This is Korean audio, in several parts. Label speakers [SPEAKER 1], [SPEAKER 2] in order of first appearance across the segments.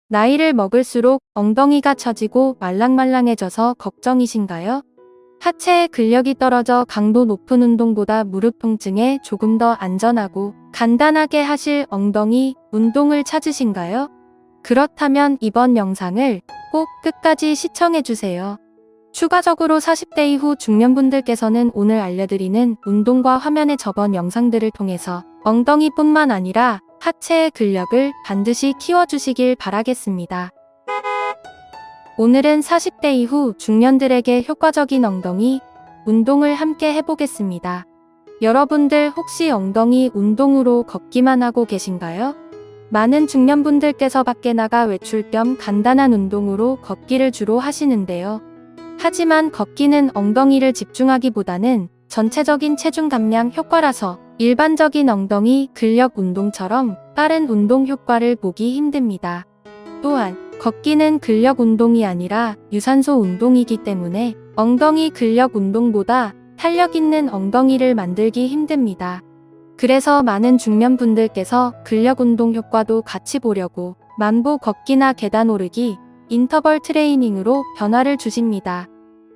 [SPEAKER 1] 나이를 먹을수록 엉덩이가 처지고 말랑말랑해져서 걱정이신가요? 하체의 근력이 떨어져 강도 높은 운동보다 무릎 통증에 조금 더 안전하고 간단하게 하실 엉덩이 운동을 찾으신가요? 그렇다면 이번 영상을 꼭 끝까지 시청해주세요. 추가적으로 40대 이후 중년분들께서는 오늘 알려드리는 운동과 화면의 저번 영상들을 통해서 엉덩이뿐만 아니라 하체의 근력을 반드시 키워주시길 바라겠습니다. 오늘은 40대 이후 중년들에게 효과적인 엉덩이 운동을 함께 해보겠습니다. 여러분들 혹시 엉덩이 운동으로 걷기만 하고 계신가요? 많은 중년분들께서 밖에 나가 외출 겸 간단한 운동으로 걷기를 주로 하시는데요. 하지만 걷기는 엉덩이를 집중하기보다는 전체적인 체중 감량 효과라서 일반적인 엉덩이 근력 운동처럼 빠른 운동 효과를 보기 힘듭니다. 또한 걷기는 근력 운동이 아니라 유산소 운동이기 때문에 엉덩이 근력 운동보다 탄력 있는 엉덩이를 만들기 힘듭니다. 그래서 많은 중년분들께서 근력 운동 효과도 같이 보려고 만보 걷기나 계단 오르기, 인터벌 트레이닝으로 변화를 주십니다.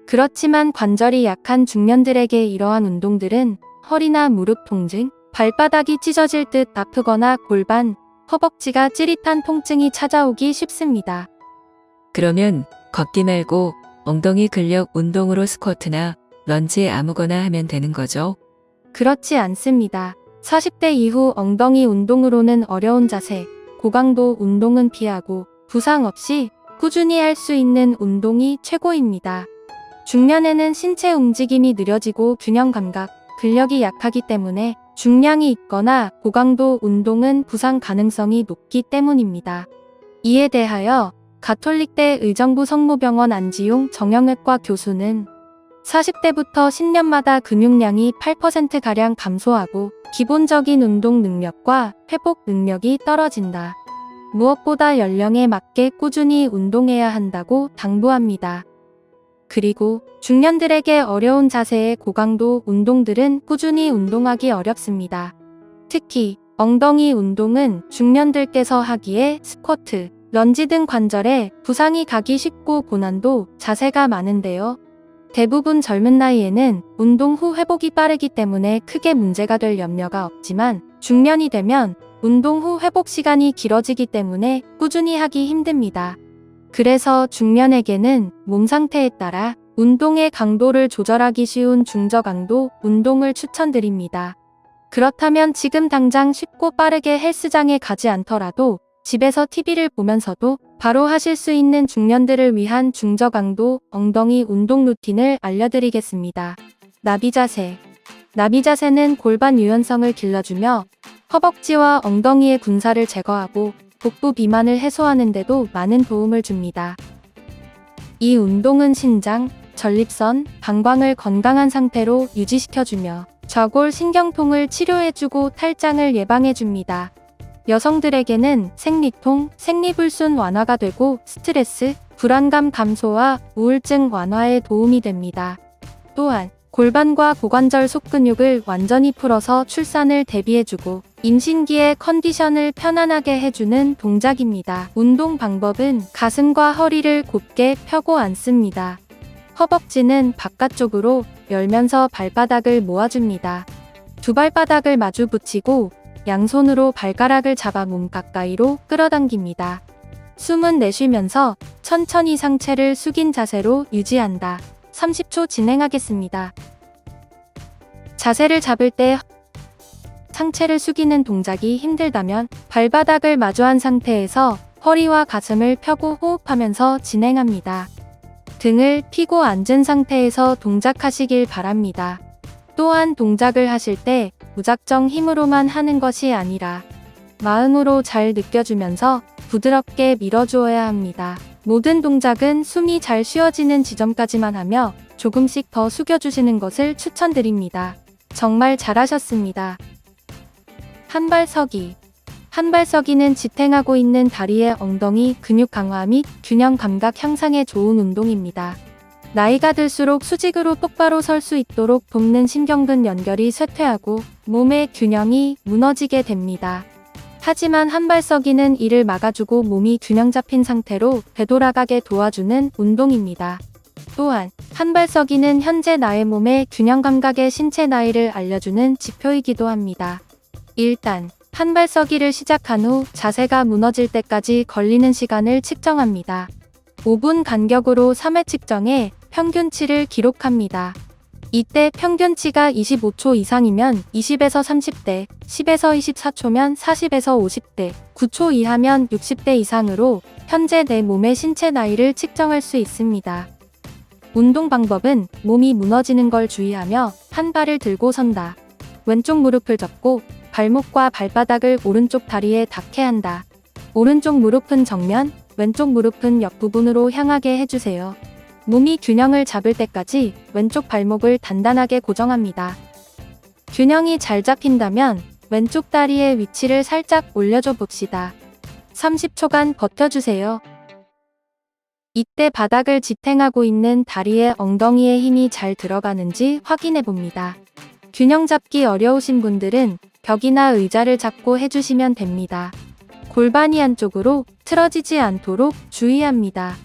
[SPEAKER 1] 그렇지만 관절이 약한 중년들에게 이러한 운동들은 허리나 무릎 통증, 발바닥이 찢어질 듯 아프거나 골반, 허벅지가 찌릿한 통증이 찾아오기 쉽습니다.
[SPEAKER 2] 그러면 걷기 말고 엉덩이 근력 운동으로 스쿼트나 런지 아무거나 하면 되는 거죠?
[SPEAKER 1] 그렇지 않습니다. 40대 이후 엉덩이 운동으로는 어려운 자세, 고강도 운동은 피하고 부상 없이 꾸준히 할 수 있는 운동이 최고입니다. 중년에는 신체 움직임이 느려지고 균형 감각, 근력이 약하기 때문에 중량이 있거나 고강도 운동은 부상 가능성이 높기 때문입니다. 이에 대하여 가톨릭대 의정부 성모병원 안지용 정형외과 교수는 40대부터 10년마다 근육량이 8%가량 감소하고 기본적인 운동 능력과 회복 능력이 떨어진다. 무엇보다 연령에 맞게 꾸준히 운동해야 한다고 당부합니다. 그리고 중년들에게 어려운 자세의 고강도 운동들은 꾸준히 운동하기 어렵습니다. 특히 엉덩이 운동은 중년들께서 하기에 스쿼트, 런지 등 관절에 부상이 가기 쉽고 고난도 자세가 많은데요. 대부분 젊은 나이에는 운동 후 회복이 빠르기 때문에 크게 문제가 될 염려가 없지만 중년이 되면 운동 후 회복 시간이 길어지기 때문에 꾸준히 하기 힘듭니다. 그래서 중년에게는 몸 상태에 따라 운동의 강도를 조절하기 쉬운 중저강도 운동을 추천드립니다. 그렇다면 지금 당장 쉽고 빠르게 헬스장에 가지 않더라도 집에서 TV를 보면서도 바로 하실 수 있는 중년들을 위한 중저강도 엉덩이 운동 루틴을 알려드리겠습니다. 나비자세. 나비자세는 골반 유연성을 길러주며 허벅지와 엉덩이의 군살을 제거하고 복부 비만을 해소하는 데도 많은 도움을 줍니다. 이 운동은 신장, 전립선, 방광을 건강한 상태로 유지시켜주며 좌골 신경통을 치료해주고 탈장을 예방해줍니다. 여성들에게는 생리통, 생리불순 완화가 되고 스트레스, 불안감 감소와 우울증 완화에 도움이 됩니다. 또한 골반과 고관절 속근육을 완전히 풀어서 출산을 대비해주고 임신기의 컨디션을 편안하게 해주는 동작입니다. 운동 방법은 가슴과 허리를 곧게 펴고 앉습니다. 허벅지는 바깥쪽으로 열면서 발바닥을 모아줍니다. 두 발바닥을 마주 붙이고 양손으로 발가락을 잡아 몸 가까이로 끌어당깁니다. 숨은 내쉬면서 천천히 상체를 숙인 자세로 유지한다. 30초 진행하겠습니다. 자세를 잡을 때 상체를 숙이는 동작이 힘들다면 발바닥을 마주한 상태에서 허리와 가슴을 펴고 호흡하면서 진행합니다. 등을 펴고 앉은 상태에서 동작하시길 바랍니다. 또한 동작을 하실 때 무작정 힘으로만 하는 것이 아니라 마음으로 잘 느껴주면서 부드럽게 밀어주어야 합니다. 모든 동작은 숨이 잘 쉬어지는 지점까지만 하며 조금씩 더 숙여주시는 것을 추천드립니다. 정말 잘하셨습니다. 한발서기. 한발서기는 지탱하고 있는 다리의 엉덩이 근육 강화 및 균형 감각 향상에 좋은 운동입니다. 나이가 들수록 수직으로 똑바로 설 수 있도록 돕는 신경근 연결이 쇠퇴하고 몸의 균형이 무너지게 됩니다. 하지만 한발서기는 이를 막아주고 몸이 균형 잡힌 상태로 되돌아가게 도와주는 운동입니다. 또한 한발서기는 현재 나의 몸의 균형 감각의 신체 나이를 알려주는 지표이기도 합니다. 일단 한발서기를 시작한 후 자세가 무너질 때까지 걸리는 시간을 측정합니다. 5분 간격으로 3회 측정해 평균치를 기록합니다. 이때 평균치가 25초 이상이면 20에서 30대, 10에서 24초면 40에서 50대, 9초 이하면 60대 이상으로 현재 내 몸의 신체 나이를 측정할 수 있습니다. 운동 방법은 몸이 무너지는 걸 주의하며 한 발을 들고 선다. 왼쪽 무릎을 접고 발목과 발바닥을 오른쪽 다리에 닿게 한다. 오른쪽 무릎은 정면, 왼쪽 무릎은 옆부분으로 향하게 해주세요. 몸이 균형을 잡을 때까지 왼쪽 발목을 단단하게 고정합니다. 균형이 잘 잡힌다면 왼쪽 다리의 위치를 살짝 올려줘 봅시다. 30초간 버텨주세요. 이때 바닥을 지탱하고 있는 다리의 엉덩이에 힘이 잘 들어가는지 확인해 봅니다. 균형 잡기 어려우신 분들은 벽이나 의자를 잡고 해주시면 됩니다. 골반이 한쪽으로 틀어지지 않도록 주의합니다.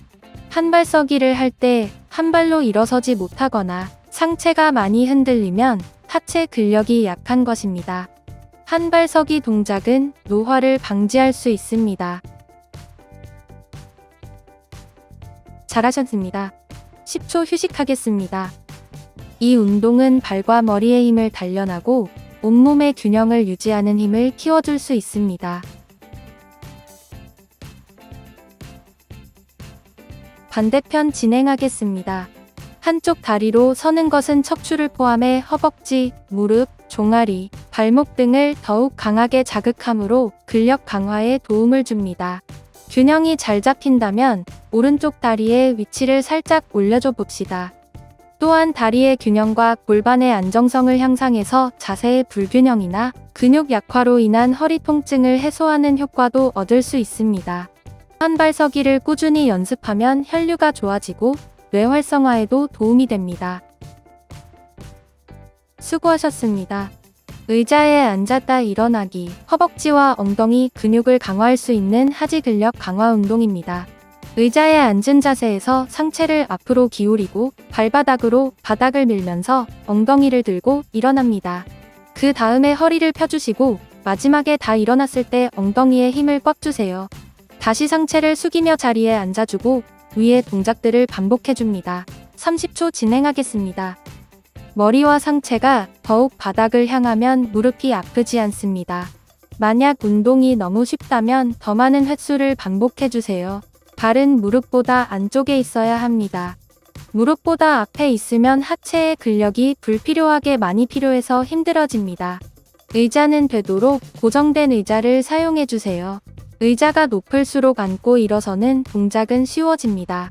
[SPEAKER 1] 한발서기를 할 때 한 발로 일어서지 못하거나 상체가 많이 흔들리면 하체 근력이 약한 것입니다. 한발서기 동작은 노화를 방지할 수 있습니다. 잘하셨습니다. 10초 휴식하겠습니다. 이 운동은 발과 머리의 힘을 단련하고 온몸의 균형을 유지하는 힘을 키워줄 수 있습니다. 반대편 진행하겠습니다. 한쪽 다리로 서는 것은 척추를 포함해 허벅지, 무릎, 종아리, 발목 등을 더욱 강하게 자극하므로 근력 강화에 도움을 줍니다. 균형이 잘 잡힌다면 오른쪽 다리의 위치를 살짝 올려줘 봅시다. 또한 다리의 균형과 골반의 안정성을 향상해서 자세의 불균형이나 근육 약화로 인한 허리 통증을 해소하는 효과도 얻을 수 있습니다. 한발서기를 꾸준히 연습하면 혈류가 좋아지고 뇌 활성화에도 도움이 됩니다. 수고하셨습니다. 의자에 앉았다 일어나기, 허벅지와 엉덩이 근육을 강화할 수 있는 하지 근력 강화 운동입니다. 의자에 앉은 자세에서 상체를 앞으로 기울이고 발바닥으로 바닥을 밀면서 엉덩이를 들고 일어납니다. 그 다음에 허리를 펴주시고 마지막에 다 일어났을 때 엉덩이에 힘을 꽉 주세요. 다시 상체를 숙이며 자리에 앉아주고 위의 동작들을 반복해줍니다. 30초 진행하겠습니다. 머리와 상체가 더욱 바닥을 향하면 무릎이 아프지 않습니다. 만약 운동이 너무 쉽다면 더 많은 횟수를 반복해주세요. 발은 무릎보다 안쪽에 있어야 합니다. 무릎보다 앞에 있으면 하체의 근력이 불필요하게 많이 필요해서 힘들어집니다. 의자는 되도록 고정된 의자를 사용해주세요. 의자가 높을수록 앉고 일어서는 동작은 쉬워집니다.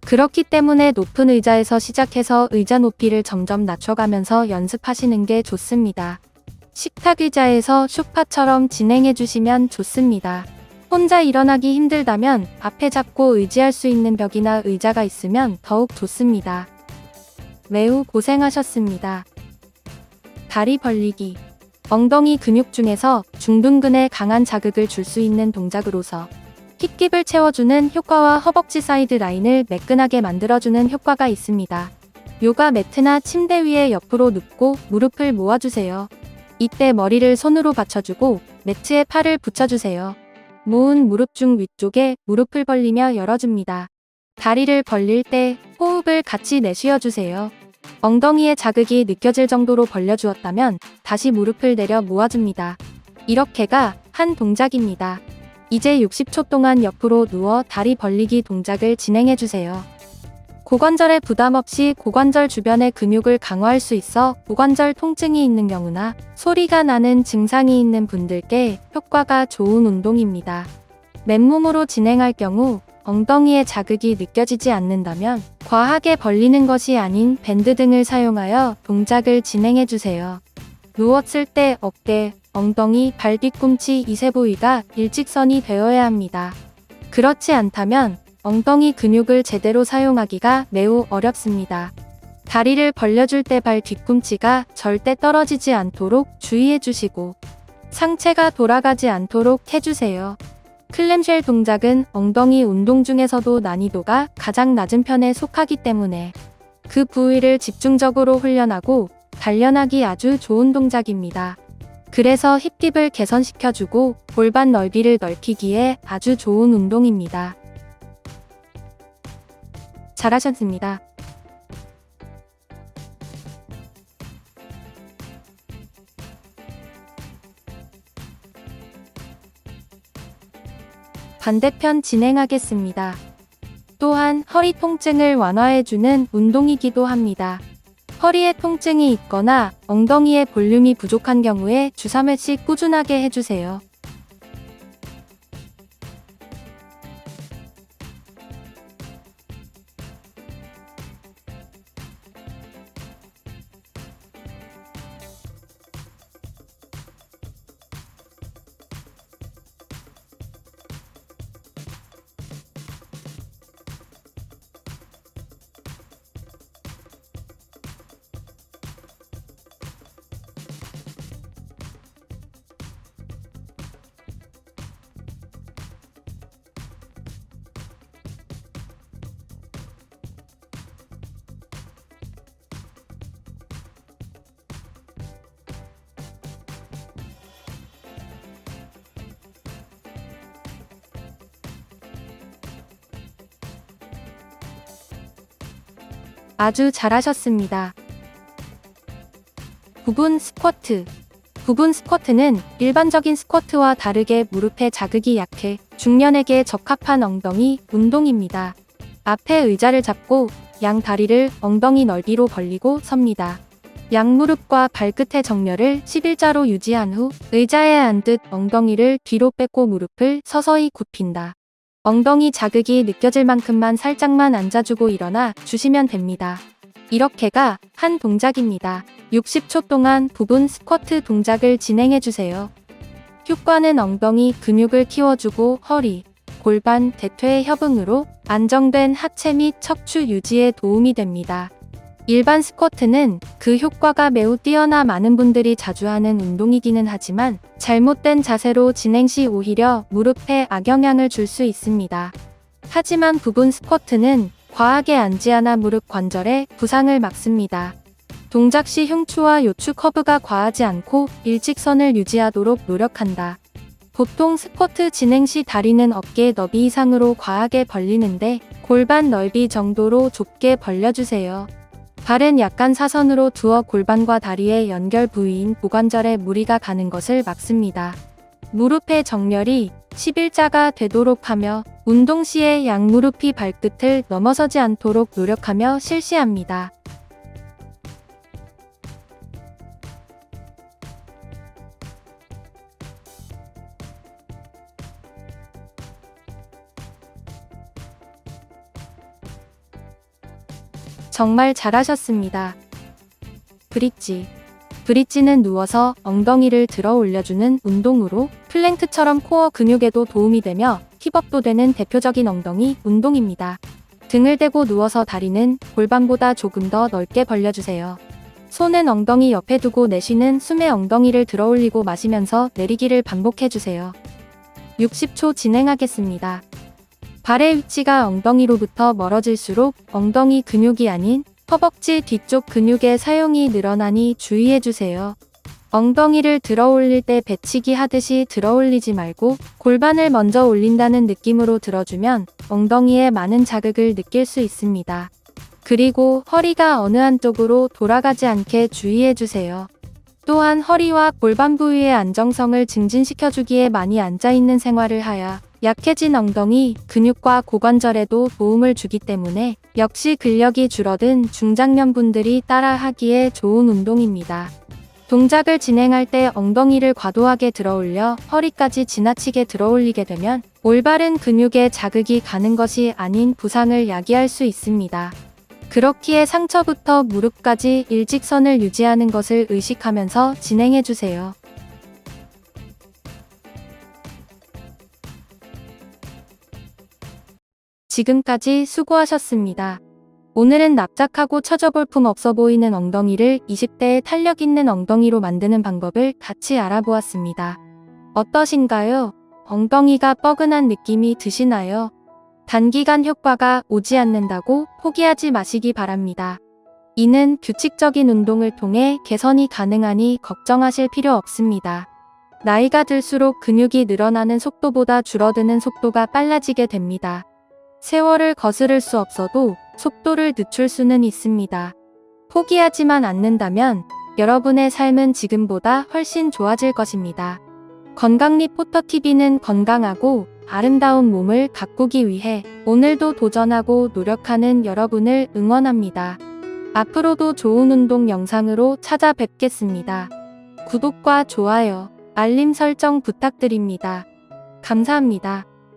[SPEAKER 1] 그렇기 때문에 높은 의자에서 시작해서 의자 높이를 점점 낮춰가면서 연습하시는 게 좋습니다. 식탁 의자에서 소파처럼 진행해주시면 좋습니다. 혼자 일어나기 힘들다면 앞에 잡고 의지할 수 있는 벽이나 의자가 있으면 더욱 좋습니다. 매우 고생하셨습니다. 다리 벌리기. 엉덩이 근육 중에서 중둔근에 강한 자극을 줄 수 있는 동작으로서 힙깁을 채워주는 효과와 허벅지 사이드 라인을 매끈하게 만들어주는 효과가 있습니다. 요가 매트나 침대 위에 옆으로 눕고 무릎을 모아주세요. 이때 머리를 손으로 받쳐주고 매트에 팔을 붙여주세요. 모은 무릎 중 위쪽에 무릎을 벌리며 열어줍니다. 다리를 벌릴 때 호흡을 같이 내쉬어주세요. 엉덩이에 자극이 느껴질 정도로 벌려주었다면 다시 무릎을 내려 모아줍니다. 이렇게가 한 동작입니다. 이제 60초 동안 옆으로 누워 다리 벌리기 동작을 진행해주세요. 고관절에 부담 없이 고관절 주변의 근육을 강화할 수 있어 고관절 통증이 있는 경우나 소리가 나는 증상이 있는 분들께 효과가 좋은 운동입니다. 맨몸으로 진행할 경우 엉덩이에 자극이 느껴지지 않는다면 과하게 벌리는 것이 아닌 밴드 등을 사용하여 동작을 진행해주세요. 누웠을 때 어깨, 엉덩이, 발 뒤꿈치 이세 부위가 일직선이 되어야 합니다. 그렇지 않다면 엉덩이 근육을 제대로 사용하기가 매우 어렵습니다. 다리를 벌려줄 때 발 뒤꿈치가 절대 떨어지지 않도록 주의해 주시고 상체가 돌아가지 않도록 해주세요. 클램쉘 동작은 엉덩이 운동 중에서도 난이도가 가장 낮은 편에 속하기 때문에 그 부위를 집중적으로 훈련하고 단련하기 아주 좋은 동작입니다. 그래서 힙딥을 개선시켜주고 골반 넓이를 넓히기에 아주 좋은 운동입니다. 잘하셨습니다. 반대편 진행하겠습니다. 또한 허리 통증을 완화해주는 운동이기도 합니다. 허리에 통증이 있거나 엉덩이에 볼륨이 부족한 경우에 주 3회씩 꾸준하게 해주세요. 아주 잘하셨습니다. 부분 스쿼트. 부분 스쿼트는 일반적인 스쿼트와 다르게 무릎에 자극이 약해 중년에게 적합한 엉덩이 운동입니다. 앞에 의자를 잡고 양 다리를 엉덩이 넓이로 벌리고 섭니다. 양무릎과 발끝의 정렬을 11자로 유지한 후 의자에 앉듯 엉덩이를 뒤로 빼고 무릎을 서서히 굽힌다. 엉덩이 자극이 느껴질 만큼만 살짝만 앉아주고 일어나 주시면 됩니다. 이렇게가 한 동작입니다. 60초 동안 부분 스쿼트 동작을 진행해주세요. 효과는 엉덩이 근육을 키워주고 허리, 골반, 대퇴의 협응으로 안정된 하체 및 척추 유지에 도움이 됩니다. 일반 스쿼트는 그 효과가 매우 뛰어나 많은 분들이 자주 하는 운동이기는 하지만 잘못된 자세로 진행 시 오히려 무릎에 악영향을 줄 수 있습니다. 하지만 부분 스쿼트는 과하게 앉지 않아 무릎 관절에 부상을 막습니다. 동작 시 흉추와 요추 커브가 과하지 않고 일직선을 유지하도록 노력한다. 보통 스쿼트 진행 시 다리는 어깨 너비 이상으로 과하게 벌리는데 골반 넓이 정도로 좁게 벌려주세요. 발은 약간 사선으로 두어 골반과 다리의 연결 부위인 고관절에 무리가 가는 것을 막습니다. 무릎의 정렬이 11자가 되도록 하며 운동 시에 양무릎이 발끝을 넘어서지 않도록 노력하며 실시합니다. 정말 잘하셨습니다. 브릿지. 브릿지는 누워서 엉덩이를 들어 올려주는 운동으로 플랭크처럼 코어 근육에도 도움이 되며 힙업도 되는 대표적인 엉덩이 운동입니다. 등을 대고 누워서 다리는 골반보다 조금 더 넓게 벌려주세요. 손은 엉덩이 옆에 두고 내쉬는 숨에 엉덩이를 들어 올리고 마시면서 내리기를 반복해주세요. 60초 진행하겠습니다. 발의 위치가 엉덩이로부터 멀어질수록 엉덩이 근육이 아닌 허벅지 뒤쪽 근육의 사용이 늘어나니 주의해주세요. 엉덩이를 들어 올릴 때 배치기 하듯이 들어 올리지 말고 골반을 먼저 올린다는 느낌으로 들어주면 엉덩이에 많은 자극을 느낄 수 있습니다. 그리고 허리가 어느 한쪽으로 돌아가지 않게 주의해주세요. 또한 허리와 골반 부위의 안정성을 증진시켜주기에 많이 앉아있는 생활을 하여 약해진 엉덩이, 근육과 고관절에도 도움을 주기 때문에 역시 근력이 줄어든 중장년 분들이 따라하기에 좋은 운동입니다. 동작을 진행할 때 엉덩이를 과도하게 들어올려 허리까지 지나치게 들어올리게 되면 올바른 근육에 자극이 가는 것이 아닌 부상을 야기할 수 있습니다. 그렇기에 상처부터 무릎까지 일직선을 유지하는 것을 의식하면서 진행해주세요. 지금까지 수고하셨습니다. 오늘은 납작하고 처져볼품 없어 보이는 엉덩이를 20대의 탄력 있는 엉덩이로 만드는 방법을 같이 알아보았습니다. 어떠신가요? 엉덩이가 뻐근한 느낌이 드시나요? 단기간 효과가 오지 않는다고 포기하지 마시기 바랍니다. 이는 규칙적인 운동을 통해 개선이 가능하니 걱정하실 필요 없습니다. 나이가 들수록 근육이 늘어나는 속도보다 줄어드는 속도가 빨라지게 됩니다. 세월을 거스를 수 없어도 속도를 늦출 수는 있습니다. 포기하지만 않는다면 여러분의 삶은 지금보다 훨씬 좋아질 것입니다. 건강리포터TV는 건강하고 아름다운 몸을 가꾸기 위해 오늘도 도전하고 노력하는 여러분을 응원합니다. 앞으로도 좋은 운동 영상으로 찾아뵙겠습니다. 구독과 좋아요, 알림 설정 부탁드립니다. 감사합니다.